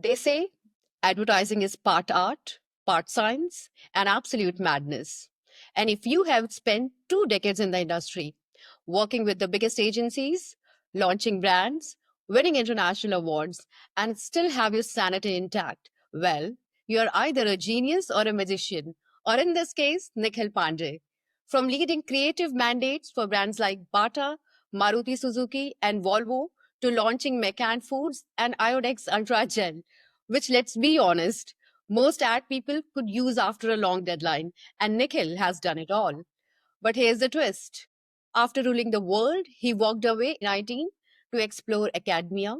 They say advertising is part art, part science, and absolute madness. And if you have spent 2 decades in the industry, working with the biggest agencies, launching brands, winning international awards, and still have your sanity intact, well, you are either a genius or a magician, or in this case, Nikhil Pandey. From leading creative mandates for brands like Bata, Maruti Suzuki, and Volvo to launching McCann Foods and Iodex Ultra Gel, which, let's be honest, most ad people could use after a long deadline, and Nikhil has done it all. But here's the twist. After ruling the world, he walked away in 19 to explore academia,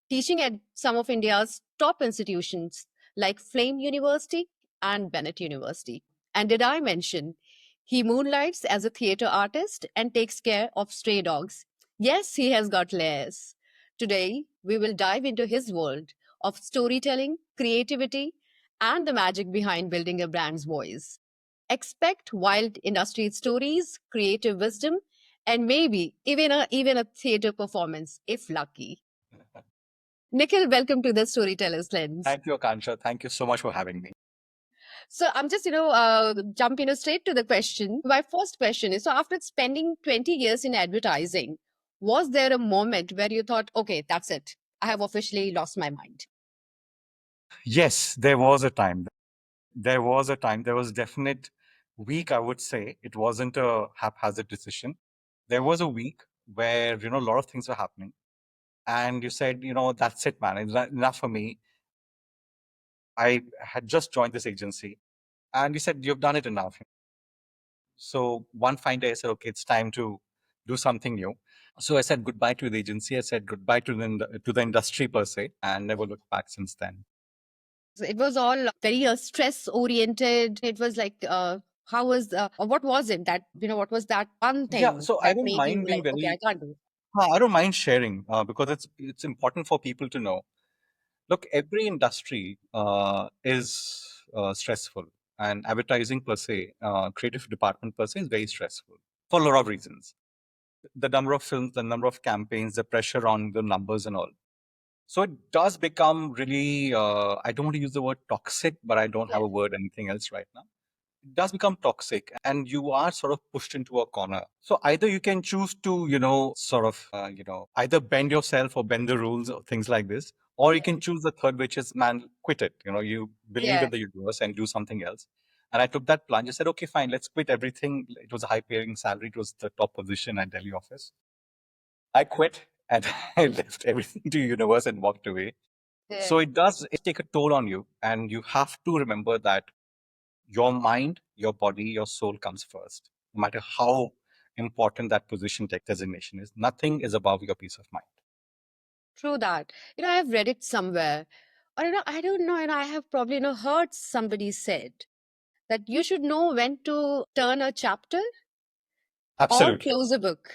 teaching at some of India's top institutions like Flame University and Bennett University. And did I mention he moonlights as a theater artist and takes care of stray dogs? Yes, he has got layers. Today, we will dive into his world of storytelling, creativity, and the magic behind building a brand's voice. Expect wild industry stories, creative wisdom, and maybe even a theater performance if lucky. Nikhil, welcome to the Storyteller's Lens. Thank you, Akansha. Thank you so much for having me. So I'm just, jump, straight to the question. My first question is, so after spending 20 years in advertising, was there a moment where you thought, okay, that's it. I have officially lost my mind? Yes, there was a time. There was a time. There was definite week, I would say. It wasn't a haphazard decision. There was a week where, a lot of things were happening. And you said, that's it, man. It's not enough for me. I had just joined this agency. And you said, you've done it enough. So one fine day, I said, okay, it's time to do something new. So I said goodbye to the agency. I said goodbye to the industry per se, and never looked back since then. So it was all very stress oriented. It was like, how was, or what was it that, what was that one Yeah, thing so I that don't made you mind being like, okay, I very, can't do it? I don't mind sharing because it's important for people to know. Look, every industry is stressful, and advertising per se, creative department per se, is very stressful for a lot of reasons. The number of films, the number of campaigns, the pressure on the numbers, and all. So it does become really. I don't want to use the word toxic, but I don't have a word anything else right now. It does become toxic and you are sort of pushed into a corner. So either you can choose to, either bend yourself or bend the rules or things like this, or you can choose the third, which is, man, quit it. You believe Yeah. in the universe and do something else. And I took that plunge. I said, okay, fine, let's quit everything. It was a high paying salary. It was the top position at Delhi office. I quit and I left everything to universe and walked away. So it does take a toll on you. And you have to remember that your mind, your body, your soul comes first. No matter how important that position tech designation is, nothing is above your peace of mind. True that. I have read it somewhere. Or, I don't know, and I have probably, heard somebody said that you should know when to turn a chapter or Absolutely. close a book.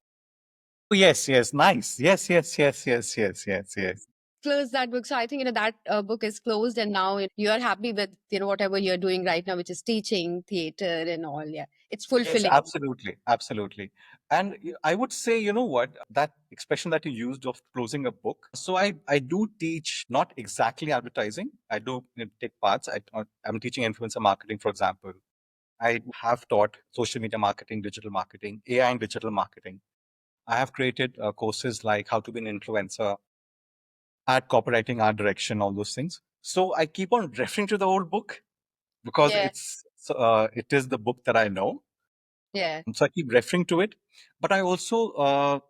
Oh, yes, yes, nice. Yes, yes, yes, yes, yes, yes, yes. Close that book. So I think, that book is closed, and now you are happy with, whatever you're doing right now, which is teaching, theater, and all. Yeah. It's Yes, fulfilling. absolutely, absolutely. And I would say, you know what, that expression that you used of closing a book. So I do teach not exactly advertising. I do take parts. I'm teaching influencer marketing, for example. I have taught social media marketing, digital marketing, AI and digital marketing. I have created courses like how to be an influencer, art copywriting, art direction, all those things. So I keep on referring to the old book because Yeah. it is the book that I know. Yeah. So I keep referring to it, but I also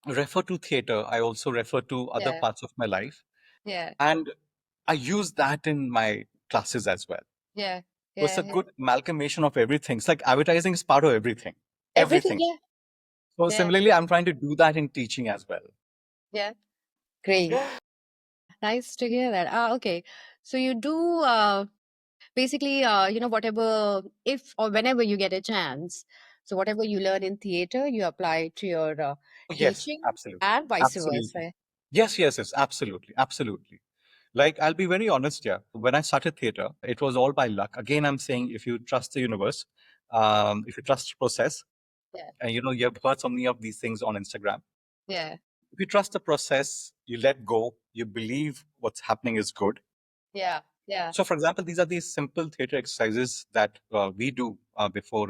refer to theater. I also refer to other Yeah. parts of my life, Yeah. and I use that in my classes as well. Yeah. So it's a Yeah. Yeah. good amalgamation of everything. It's like advertising is part of everything, Everything. everything. Yeah. So Yeah. similarly, I'm trying to do that in teaching as well. Yeah. Great. Nice to hear that. Okay. So you do basically, whatever, if or whenever you get a chance, so whatever you learn in theater, you apply to your Yes, teaching absolutely. and vice Absolutely. versa. Yes, yes, yes, absolutely. Absolutely. Like, I'll be very honest here. When I started theater, it was all by luck. Again, I'm saying if you trust the universe, if you trust the process, Yeah. and you have heard so many of these things on Instagram. Yeah. If you trust the process, you let go, you believe what's happening is good. Yeah. Yeah. So, for example, these are these simple theater exercises that we do before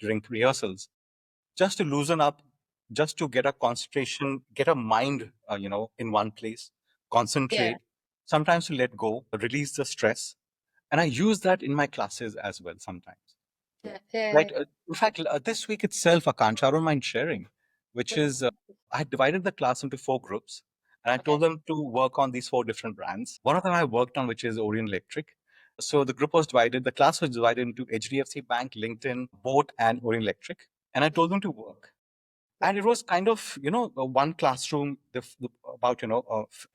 during rehearsals, just to loosen up, just to get a concentration, get a mind, in one place, Yeah. concentrate, sometimes to let go, release the stress. And I use that in my classes as well sometimes. Yeah. Yeah. Right. In fact, this week itself, Akansha, I don't mind sharing, which Mm. is I had divided the class into 4 groups, and I Okay. told them to work on these 4 different brands. One of them I worked on, which is Orient Electric. So the group was divided, the class was divided into HDFC Bank, LinkedIn, Boat, and Orient Electric. And I told them to work. And it was kind of, one classroom, about,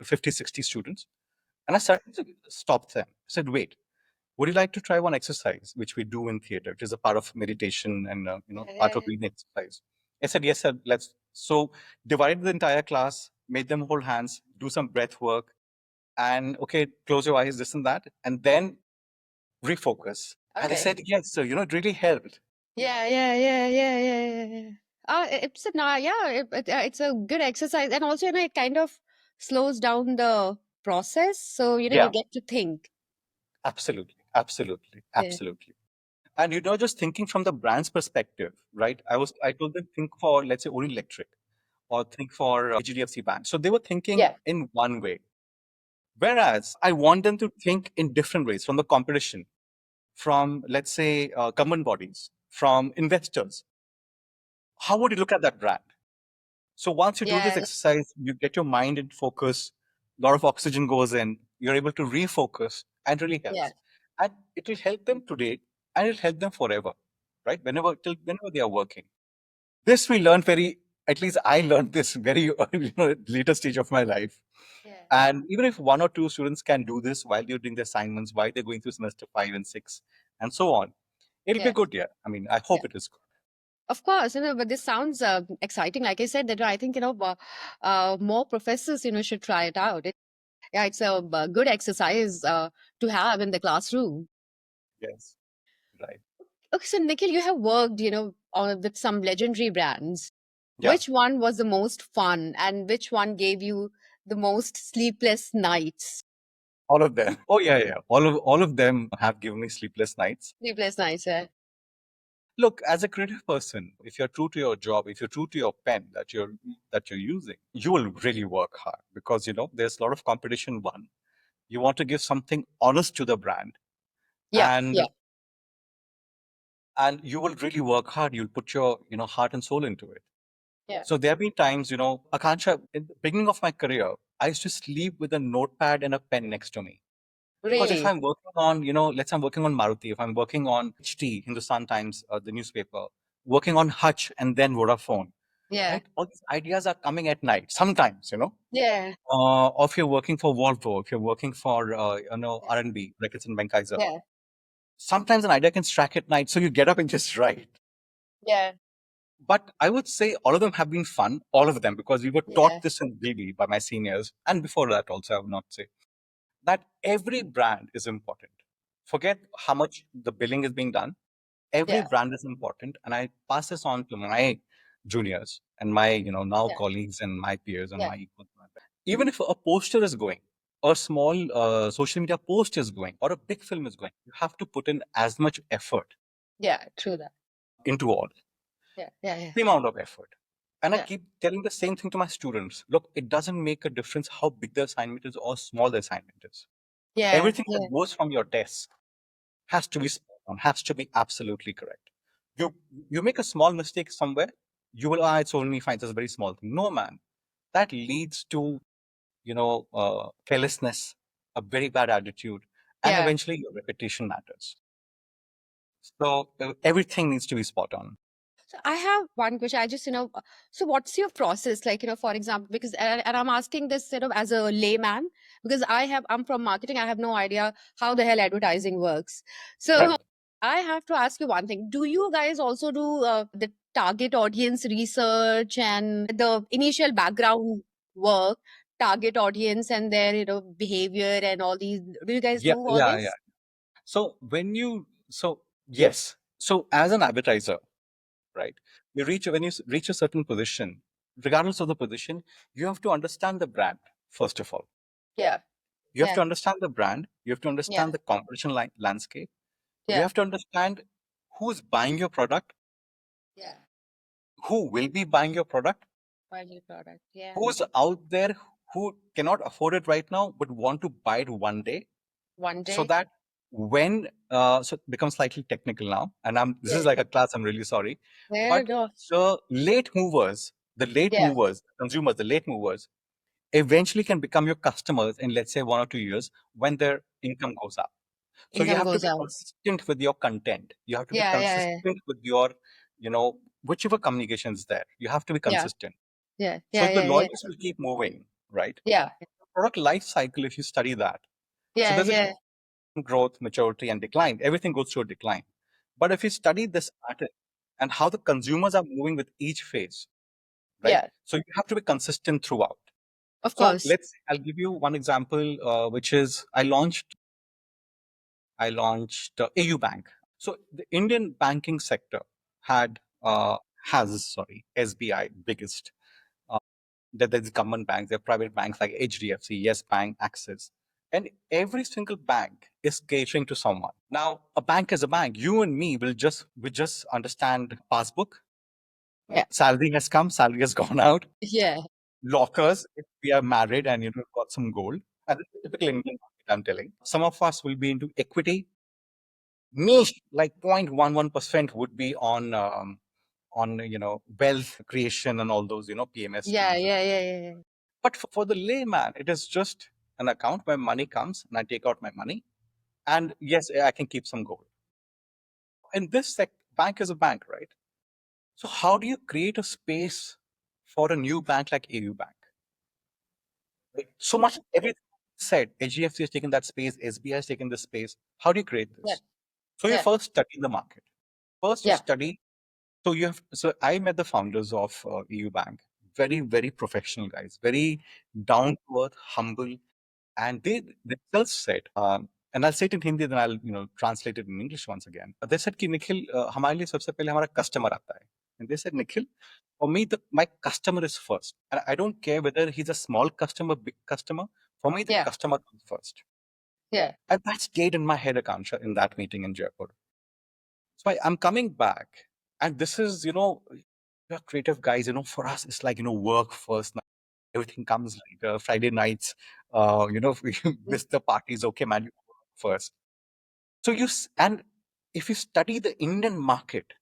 50, 60 students. And I started to stop them. I said, wait, would you like to try one exercise, which we do in theater, which is a part of meditation and, part of breathing exercise? I said, yes, sir, let's. So divided the entire class, made them hold hands, do some breath work, and okay, close your eyes, this and that, and then refocus. And they Okay. said, yes, so, it really helped. Yeah, yeah, yeah, yeah, yeah, yeah, yeah. It's a yeah, it's a good exercise, and also it kind of slows down the process, so you Yeah, get to think. absolutely, absolutely, Yeah. absolutely. And just thinking from the brand's perspective, right? I told them think for, let's say, Orient Electric, or think for HDFC Bank. So they were thinking Yeah. in one way. Whereas I want them to think in different ways, from the competition, from, let's say, government bodies, from investors. How would you look at that brand? So once you do this Yeah. exercise, you get your mind in focus, a lot of oxygen goes in, you're able to refocus, and really Yeah. helps. And it will help them today, and it'll help them forever, right? Whenever they are working. This we learned at least I learned this very later stage of my life. Yeah. And even if 1 or 2 students can do this while they're doing the assignments, while they're going through semester 5 and 6, and so on, it'll be Yeah. good. Yeah. I mean, I Yeah. hope it is good. Of course, but this sounds exciting. Like I said, that I think more professors should try it out. Yeah, it's a good exercise to have in the classroom. Yes. Right. Okay, so Nikhil, you have worked, with some legendary brands. Yeah. Which one was the most fun, and which one gave you the most sleepless nights? All of them. Oh yeah, yeah. All of them have given me sleepless nights. Sleepless nights, yeah. Look, as a creative person, if you're true to your job, if you're true to your pen that you're using, you will really work hard, because there's a lot of competition. One, you want to give something honest to the brand, Yeah, and yeah, you will really work hard. You'll put your heart and soul into it. yeah. So there have been times, Akansha, in the beginning of my career, I used to sleep with a notepad and a pen next to me. Because if Really? I'm working on, let's say I'm working on Maruti, if I'm working on HT, Hindustan Times, the newspaper, working on Hutch and then Vodafone, Yeah, right? All these ideas are coming at night sometimes, yeah, or if you're working for Volvo, if you're working for, R&B, Reckitt and Benckiser, yeah, sometimes an idea can strike at night. So you get up and just write. yeah, But I would say all of them have been fun, all of them, because we were yeah, taught this in BB by my seniors. And before that also, I would not say that every brand is important. Forget how much the billing is being done. Every yeah, brand is important. And I pass this on to my juniors and my, now yeah, colleagues and my peers and yeah, my equals. Even if a poster is going, or a small social media post is going, or a big film is going, you have to put in as much effort yeah. True that. into all. Yeah, yeah, yeah, The amount of effort. And I yeah, keep telling the same thing to my students. Look, it doesn't make a difference how big the assignment is or small the assignment is. yeah, Everything yeah, that goes from your desk has to be spot on, has to be absolutely correct. You you make a small mistake somewhere, you will, it's only fine, it's a very small thing. No, man. That leads to, carelessness, a very bad attitude, and yeah. eventually your reputation matters. So everything needs to be spot on. So I have one question. I just, so what's your process? Like, for example, because, and I'm asking this sort of as a layman, because I'm from marketing. I have no idea how the hell advertising works. So Right. I have to ask you one thing. Do you guys also do the target audience research and the initial background work, target audience and their, behavior and all these? Do you guys Yeah, do all yeah, yeah. this? So yes. So as an advertiser, right, when you reach a certain position, regardless of the position, you have to understand the brand first of all. Yeah. You have Yeah. to understand the brand. You have to Yeah. understand the competition landscape. You Yeah. have to understand who's buying your product, Yeah. who will be buying your product, Value product. Yeah. who's out there who cannot afford it right now but want to buy it one day, One so day. that when so it becomes slightly technical now, and this Yeah. is like a class, I'm really sorry, There but goes. the late movers, Yeah. consumers, the late movers eventually can become your customers in, let's say, 1 or 2 years when their income goes up. So you Income have to goes be out. consistent with your content. You have to be Yeah. Yeah. consistent with your, whichever communication is there. You have to be Yeah. consistent. Yeah. So Yeah. the Yeah. Yeah. loyalties will keep moving, right? Yeah. Product life cycle, if you study that. So Yeah. there's a Yeah. growth, maturity, and decline. Everything goes through a decline. But if you study this pattern and how the consumers are moving with each phase, right? Yeah. So you have to be consistent throughout. Of So course. I'll give you one example, which is I launched AU Bank. So the Indian banking sector had has sorry SBI biggest. Uh, there's government banks, there are private banks like HDFC, Yes Bank, Axis, and every single bank is catering to someone. Now, a bank is a bank. You and me will just understand passbook. Yeah. Salary has come, salary has gone out. Yeah. Lockers, if we are married and got some gold. And this is typical Indian market, I'm telling. Some of us will be into equity, niche, like 0.11% would be on wealth creation and all those PMS Yeah. schemes. Yeah. Yeah. Yeah. Yeah. But for the layman, it is just an account where money comes and I take out my money, and yes, I can keep some gold. In this bank is a bank, right? So how do you create a space for a new bank like AU Bank? Right? So much everything said, HDFC has taken that space, SBI has taken this space. How do you create Yeah. this? So you Yeah. first study the market. First you Yeah. study. So I met the founders of EU Bank. Very, very professional guys, very down to earth, humble, and they themselves said, and I'll say it in Hindi, then I'll translate it in English once again. They said कि निखिल हमारे लिए सबसे पहले हमारा customer आता है. And they said, Nikhil, for me my customer is first, and I don't care whether he's a small customer, big customer. For me, the Yeah. customer comes first, Yeah. and that stayed in my head, Akansha, in that meeting in Jaipur. So I'm coming back, and this is, we're creative guys, for us, it's like, work first, everything comes later. Friday nights, we Mm. miss the parties, okay, man, you work first. So and if you study the Indian market,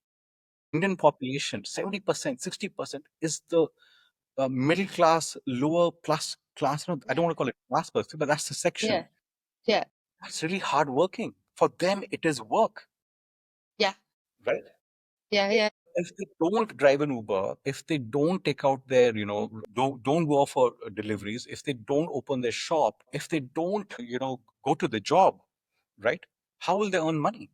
Indian population, 70%, 60% is the middle class, lower plus class. I don't want to call it class person, but that's the section. Yeah. Yeah. That's really hard working. For them, it is work, Yeah. right? Yeah. Yeah. If they don't drive an Uber, if they don't take out their, don't go for deliveries, if they don't open their shop, if they don't, go to the job, right? How will they earn money?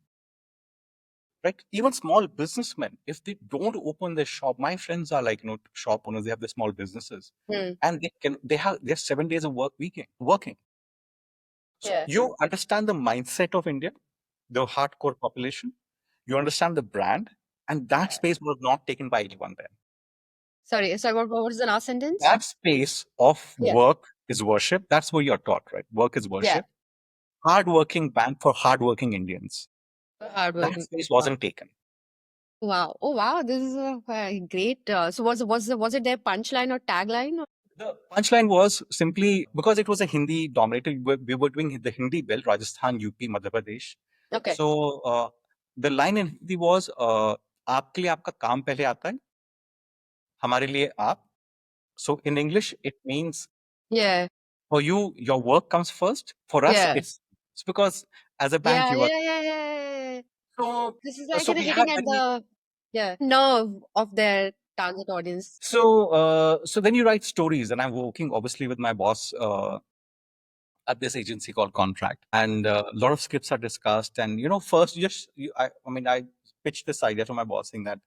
Right? Even small businessmen, if they don't open their shop, my friends are like, shop owners, they have their small businesses, Mm. and they have 7 days of working. So Yeah. you understand the mindset of India, the hardcore population, you understand the brand, and that space was not taken by anyone there. Sorry. Sorry. What was the last sentence? That space of Yeah. work is worship. That's what you're taught, right? Work is Yeah. worship. Hardworking bank for hardworking Indians. That Hardworking. space Wow. wasn't taken. Wow. Oh wow. This is a great. So was it their punchline or tagline? The punchline was simply because it was a Hindi dominated, we were doing the Hindi belt, Rajasthan, UP, Madhya Pradesh. Okay. So the line in Hindi was, आपके लिए आपका काम पहले आता है, हमारे लिए आप. So in English, it means Yeah. for you, your work comes first. For us, Yeah. it's because as a bank, Yeah. you are. Yeah. Yeah. Yeah. Yeah. So, This is like so we hitting had at when we the nerve of their target audience. so then you write stories, and I'm working obviously with my boss at this agency called Contract, and a lot of scripts are discussed. And first, I mean, I pitched this idea to my boss, saying that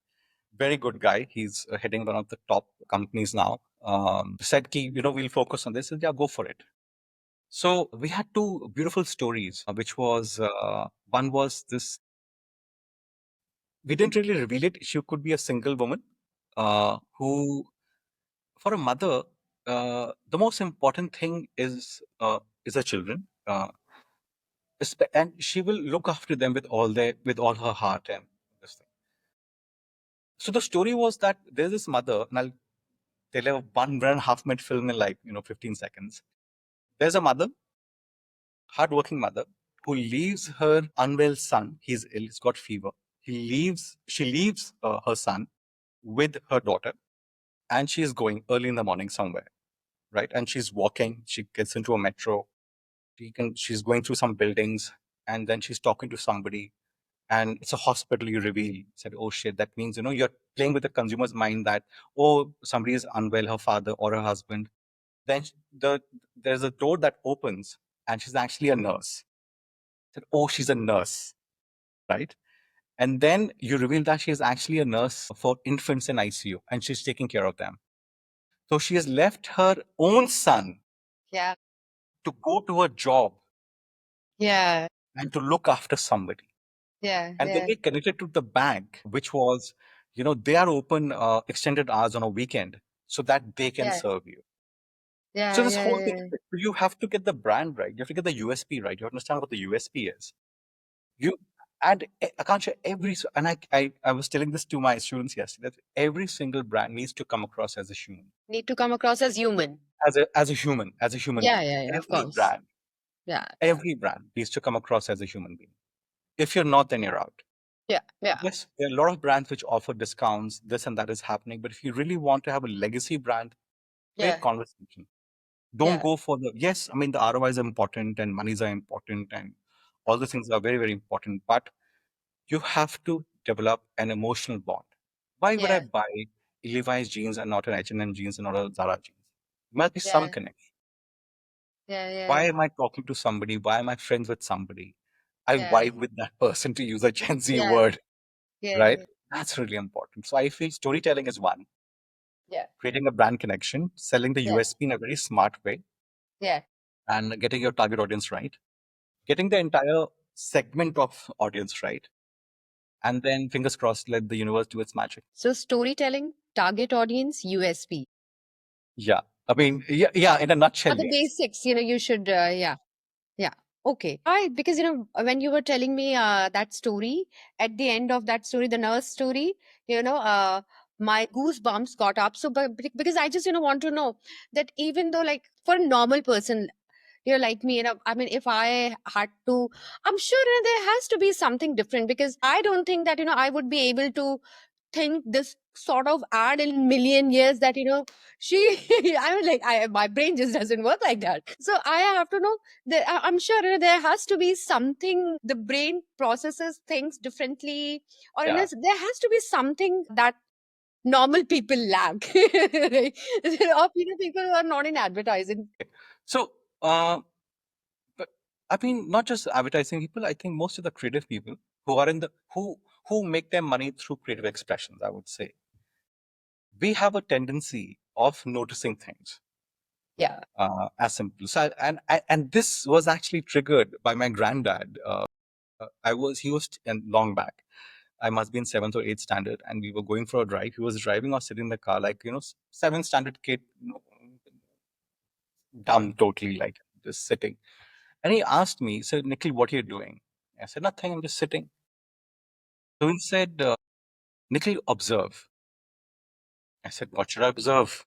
very good guy, he's heading one of the top companies now. Said, ki, we'll focus on this. And yeah, go for it. So we had two beautiful stories, which was one was this. We didn't really reveal it. She could be a single woman who, for a mother. the most important thing is the children, and she will look after them with all her heart and this thing. So the story was that there's this mother, and I'll tell you 1.5 minute film in 15 seconds. There's a mother, hardworking mother, who leaves her unwell son. He's ill. He's got fever. She leaves her son with her daughter, and she is going early in the morning somewhere, right? And she's walking. She gets into a metro. She's going through some buildings, and then she's talking to somebody, and it's a hospital. You reveal, said, oh shit, that means you're playing with the consumer's mind that, oh, somebody is unwell, her father or her husband. Then there's a door that opens, and she's actually a nurse. Said, oh, she's a nurse, right? And then you reveal that she is actually a nurse for infants in ICU, and she's taking care of them. So she has left her own son, Yeah. to go to a job Yeah. and to look after somebody. Yeah. And then Yeah. they connected to the bank, which was, they are open extended hours on a weekend so that they can Yeah. serve you. So Yeah. this Yeah. whole thing, Yeah. you have to get the brand right. You have to get the USP right. You understand what the USP is. You and Akansha, and I was telling this to my students yesterday, that every single brand needs to come across as a human, Need to come across as human. as a human Yeah. being. Yeah. Yeah. Of Every course. brand, Yeah. every brand needs to come across as a human being. If you're not, then you're out. Yeah. Yeah. Yes, there are a lot of brands which offer discounts, this and that is happening. But if you really want to have a legacy brand, great Yeah. conversation. Don't Yeah. go for yes, I mean, the ROI is important and monies are important and all the things are very, very important. But you have to develop an emotional bond. Why would I Yeah. buy Levi's jeans and not an H&M jeans and not a Zara jeans? There must be some Yeah. connection. Yeah. Why Yeah. am I talking to somebody? Why am I friends with somebody? I Yeah. vibe with that person, to use a Gen Z Yeah. word, Yeah. right? Yeah. That's really important. So I feel storytelling is one, Yeah. creating a brand connection, selling the Yeah. USP in a very smart way, Yeah. and getting your target audience right, getting the entire segment of audience right, and then fingers crossed, let the universe do its magic. So storytelling, target audience, USP Yeah. I mean, yeah, in a are nutshell, the yes. basics. You should. Yeah. Yeah. Okay. I because when you were telling me that story, at the end of that story, the nurse story, my goosebumps got up. So, but because I just want to know that even though, like, for a normal person, like me, I mean, if I had to, I'm sure there has to be something different, because I don't think that I would be able to think this sort of ad in million years, that she I was like, my brain just doesn't work like that. So I have to know that I'm sure there has to be something, the brain processes things differently, or Yeah. there has to be something that normal people lack right? Or people who are not in advertising. So, but I mean, not just advertising people. I think most of the creative people who are in the who make their money through creative expressions, I would say, we have a tendency of noticing things Yeah. as simple. So, and this was actually triggered by my granddad. He was, and long back. I must be in seventh or eighth standard, and we were going for a drive. He was driving or sitting in the car, like seventh standard kid, dumb, totally, like just sitting. And he asked me, he said, Nikhil, what are you doing? I said, nothing. I'm just sitting. So he said, Nikhil, observe. I said, what should I observe?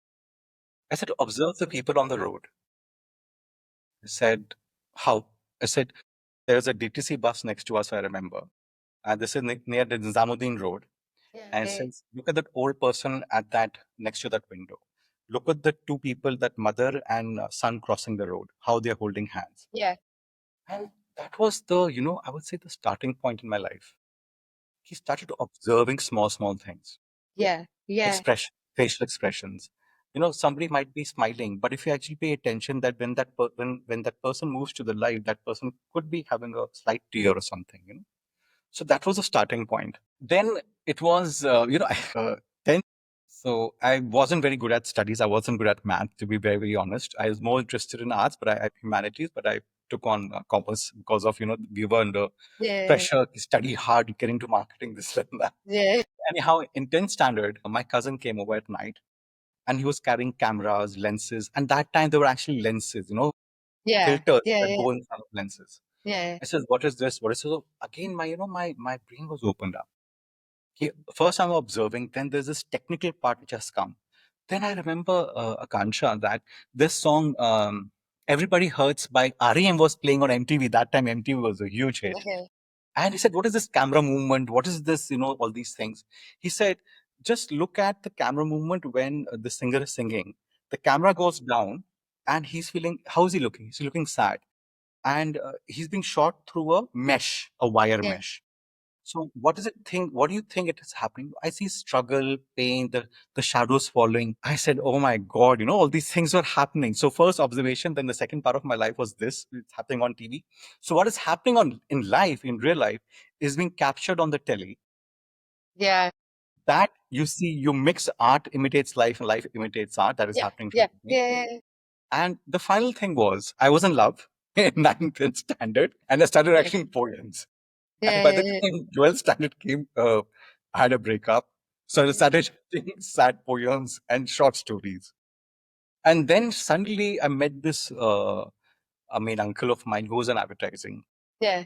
I said, observe the people on the road. He said, how? I said, there's a DTC bus next to us, I remember. And this is near the Nizamuddin Road. Yeah. And says, look at that old person at that next to that window. Look at the two people, that mother and son crossing the road, how they're holding hands. Yeah. And that was the, I would say the starting point in my life. He started observing small, small things, Yeah. Yeah. expression, facial expressions. Somebody might be smiling, but if you actually pay attention, that when that person moves to the light, that person could be having a slight tear or something. So that was a starting point. Then it was, then. So I wasn't very good at studies. I wasn't good at math, to be very, very honest. I was more interested in arts, but I humanities. But I took on commerce because of we were under Yeah. pressure, study hard, get into marketing, this and that. Yeah. Anyhow, in 10th standard, my cousin came over at night, and he was carrying cameras, lenses, and that time there were actually lenses, Yeah. filters Yeah. that Yeah. go in front of lenses. Yeah. I said, "What is this? What is this?" So again, my brain was opened up. First, I'm observing. Then there's this technical part which has come. Then I remember, Akansha, that this song, "Everybody Hurts" by REM was playing on MTV. That time, MTV was a huge hit. Okay. And he said, "What is this camera movement? What is this? All these things." He said, "Just look at the camera movement when the singer is singing. The camera goes down, and he's feeling. How is he looking? He's looking sad, and he's being shot through a mesh, a wire Yeah. mesh. So what is it think? What do you think it is happening? I see struggle, pain, the shadows following." I said, "Oh my God, all these things were happening." So first observation, then the second part of my life was this, it's happening on TV. So what is happening in life, in real life, is being captured on the telly. Yeah. That you see, you mix art imitates life and life imitates art. That is Yeah. happeing to Yeah. me. Yeah. Yeah. And the final thing was I was in love in ninth standard and I started Yeah. writing poems. And Yeah. by the Yeah. time 12th standard came, I had a breakup. So I started writing sad poems and short stories. And then suddenly I met this, uncle of mine who was in advertising. Yeah.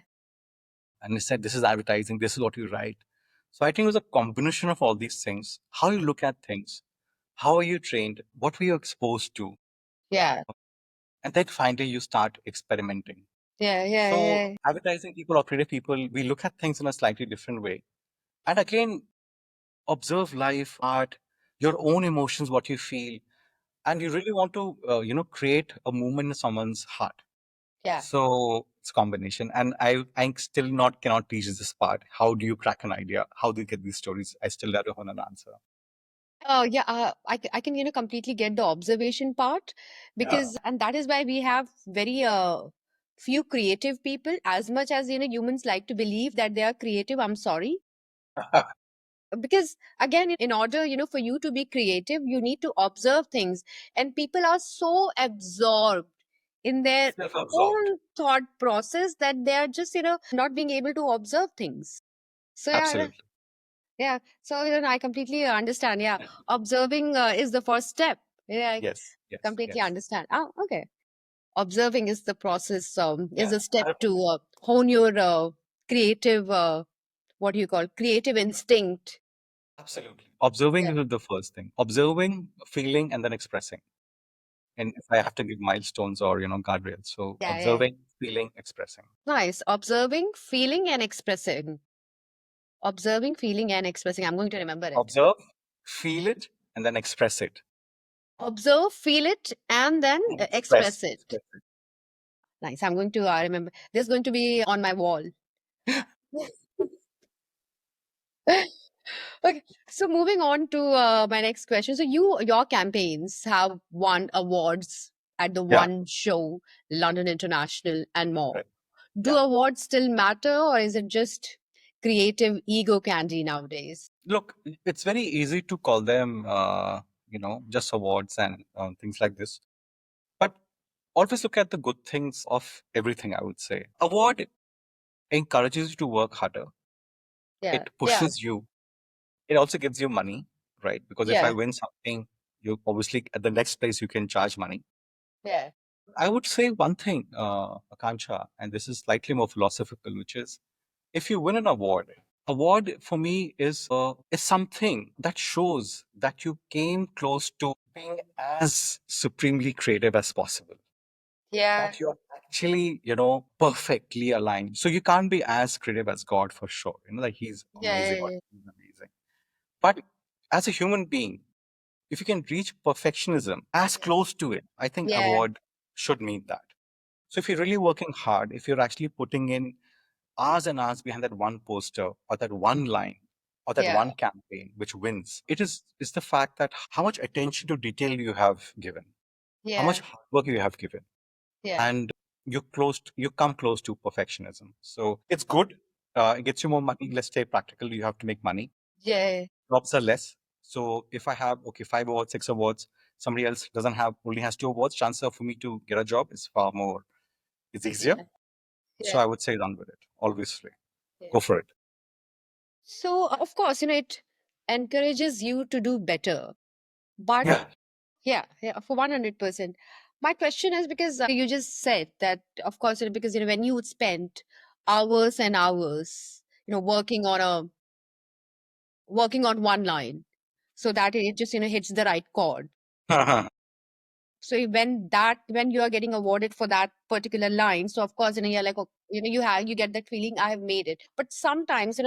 And he said, "This is advertising. This is what you write." So I think it was a combination of all these things. How you look at things. How are you trained? What were you exposed to? Yeah. And then finally you start experimenting. Yeah. Yeah. So Yeah. advertising people or creative people, we look at things in a slightly different way. And again, observe life, art, your own emotions, what you feel, and you really want to, create a movement in someone's heart. Yeah. So it's a combination. And I still not cannot teach this part. How do you crack an idea? How do you get these stories? I still don't have an answer. Oh, yeah. I can, completely get the observation part Yeah. because, and that is why we have very few creative people. As much as, humans like to believe that they are creative, I'm sorry. Because again, in order, for you to be creative, you need to observe things. And people are so absorbed in their Self-absorbed. own thought process that they are just, not being able to observe things. So, yeah. Absolutely. Yeah. So, I completely understand. Yeah. Observing is the first step. Yeah. I Yes. Yes. completely Yes. understand. Oh, okay. Observing is the process, is Yeah. the step to hone your creative, what do you call, creative instinct. Absolutely. Observing Yeah. is the first thing. Observing, feeling, and then expressing. And if I have to give milestones or, guardrails. So Yeah. Yeah. observing, feeling, expressing. Nice. Observing, feeling, and expressing. Observing, feeling, and expressing. I'm going to remember it. Observe, feel it, and then express it. Observe, feel it, and then express it. Express it. Nice. I'm going to remember. This is going to be on my wall. Okay, so moving on to my next question. So your campaigns have won awards at the Yeah. One Show, London International, and more. Right. Do Yeah. awards still matter, or is it just creative ego candy nowadays? Look, it's very easy to call them, just awards and things like this. But always look at the good things of everything, I would say. Award encourages you to work harder. Yeah, It yeah, pushes you. It also gives you money, right? Because if I yeah, win something, you obviously at the next place you can charge money. yeah, I would say one thing, Akansha, and this is slightly more philosophical, which is if you win an award for me is something that shows that you came close to being as supremely creative as possible. yeah, That you're actually, perfectly aligned. So you can't be as creative as God for sure. Like he's yeah, amazing or yeah, he's amazing. But as a human being, if you can reach perfectionism as close to it, I think yeah, award should mean that. So if you're really working hard, if you're actually putting in hours and hours behind that one poster or that one line or that yeah, one campaign which wins, is the fact that how much attention to detail you have given, how much yeah, hard work you have given, yeah, and you come close to perfectionism. So it's good. It gets you more money. Let's stay practical. You have to make money. yeah, Jobs are less. So if I have, okay, 5 awards, 6 awards, somebody else doesn't have, only has 2 awards, chances for me to get a job is far more, it's easier. yeah, So yeah, I would say run with it. Obviously, yeah. go for it. So of course, it encourages you to do better, but Yeah. Yeah, yeah, for 100%. My question is because you just said that, of course, because when you spend hours and hours, working on one line, so that it just hits the right chord. So when you are getting awarded for that particular line, so of course you're like, oh, you get that feeling, I have made it. But sometimes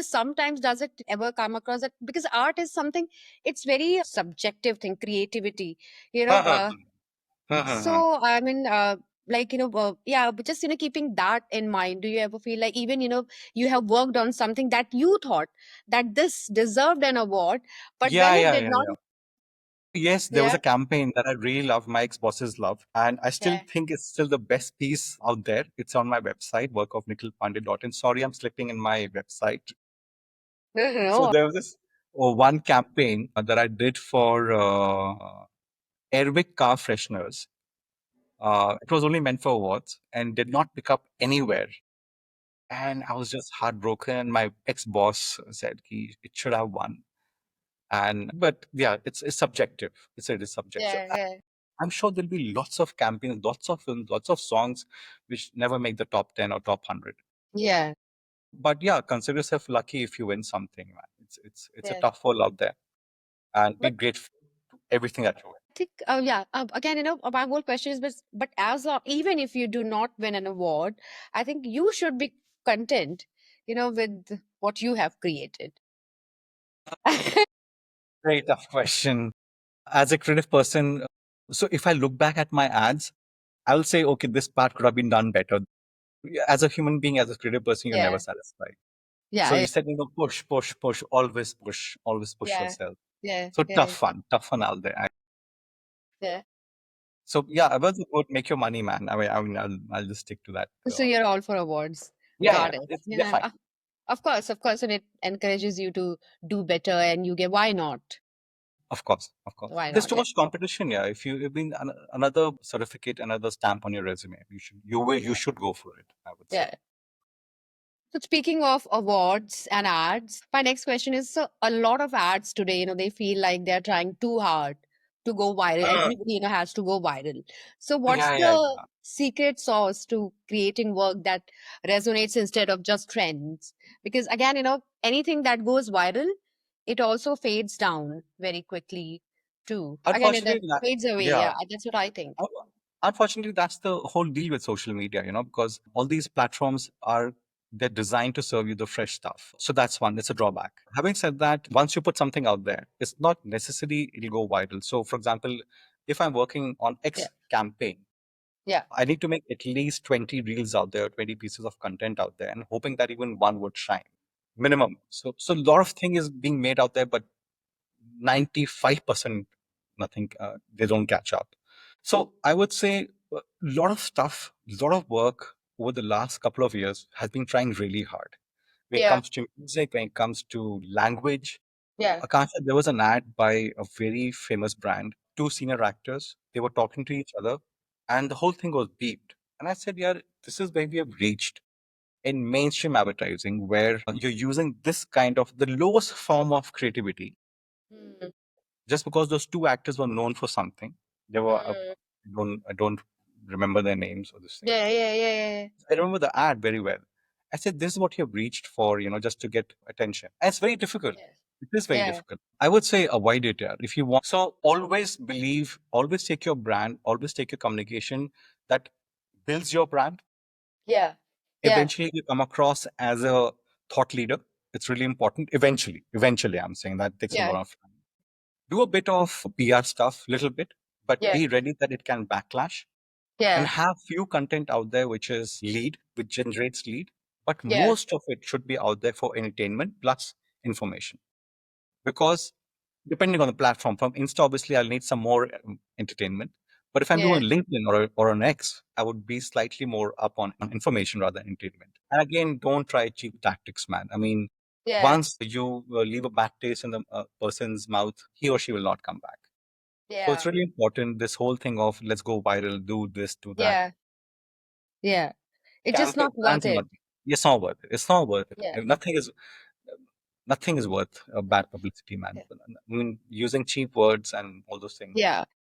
sometimes does it ever come across that, because art is something, it's very subjective thing, creativity, you know so I mean, yeah, but just keeping that in mind, do you ever feel like, even you have worked on something that you thought that this deserved an award, but Yeah, when it yeah, did yeah, not? yeah. Yes, there was Yeah, a campaign that I really love, my ex-bosses love, and I still yeah. think it's still the best piece out there. It's on my website, workofnikhilpandey.in. Sorry, I'm slipping in my website. So No. there was this one campaign that I did for Airwick car fresheners. It was only meant for awards and did not pick up anywhere. And I was just heartbroken. My ex-boss said it should have won. But yeah, it's subjective. It is subjective. Yeah, yeah, I'm sure there'll be lots of campaigns, lots of films, lots of songs which never make the top 10 or top 100. yeah, But yeah, consider yourself lucky if you win something, man. It's a yeah. tough world out there, and be But grateful to everything that you win. I think, yeah, again, my whole question is, but as of, even if you do not win an award, I think you should be content, with what you have created. Very tough question. As a creative person, so if I look back at my ads, I will say, okay, this part could have been done better. As a human being, as a creative person, you're never Yeah, satisfied. So yeah, you said, push, push, push, always push yeah, yourself. yeah, So yeah, tough fun out there. yeah. So yeah, I was about make your money, man. I'll just stick to that. So you're all for awards. Yeah, yeah, Got it. they're Yeah, fine. of course, and it encourages you to do better, and you get, why not? Of course, of course. Why There's not? too Yeah, much competition. Yeah, if you've been another certificate, another stamp on your resume, you should go for it. I would say. yeah. So speaking of awards and ads, my next question is, so a lot of ads today, they feel like they're trying too hard to go viral. Everybody, has to go viral. So what's Yeah, yeah, the yeah. secret sauce to creating work that resonates instead of just trends? Because again, anything that goes viral, it also fades down very quickly too. Again, it Unfortunately, fades away. yeah. Yeah, that's what I think. Un- Unfortunately, that's the whole deal with social media, because all these platforms they're designed to serve you the fresh stuff. So that's one, it's a drawback. Having said that, once you put something out there, it's not necessary it'll go viral. So for example, if I'm working on Yeah, X campaign, yeah. I need to make at least 20 reels out there, 20 pieces of content out there, and hoping that even one would shine. Minimum. So a lot of thing is being made out there, but 95% nothing, they don't catch up. So I would say a lot of stuff, a lot of work over the last couple of years has been trying really hard. When it Yeah, comes to music, when it comes to language, yeah, Akansha, there was an ad by a very famous brand, two senior actors. They were talking to each other, and the whole thing was beeped. And I said, yeah, this is where we have reached in mainstream advertising, where you're using this kind of the lowest form of creativity mm, just because those two actors were known for something. They were mm. I don't remember their names or this thing. Yeah, yeah, yeah, yeah, I remember the ad very well. I said, this is what you've reached for, just to get attention. And it's very difficult. yeah, It is very yeah, difficult. I would say avoid it, yeah, if you want. So always believe, always take your brand, always take your communication that builds your brand. yeah, yeah, Eventually you come across as a thought leader. It's really important. Eventually, I'm saying that takes a yeah, lot of time. Do a bit of PR stuff, little bit, but yeah, be ready that it can backlash, and yeah, have few content out there which is lead, which generates lead, but yeah, most of it should be out there for entertainment plus information. Because depending on the platform, from Insta, obviously I'll need some more entertainment. But if I'm yeah, doing LinkedIn or an X, I would be slightly more up on information rather than entertainment. And again, don't try cheap tactics, man. I mean, yeah, once you leave a bad taste in the person's mouth, he or she will not come back. So it's yeah, really important, this whole thing of let's go viral, do this, do that. yeah, yeah. It's just Campaign not worth brands are it. not, it's not worth it. It's not worth it. Yeah, Nothing is. nothing is worth bad publicity, man. I mean, using cheap words and all those things. Yeah.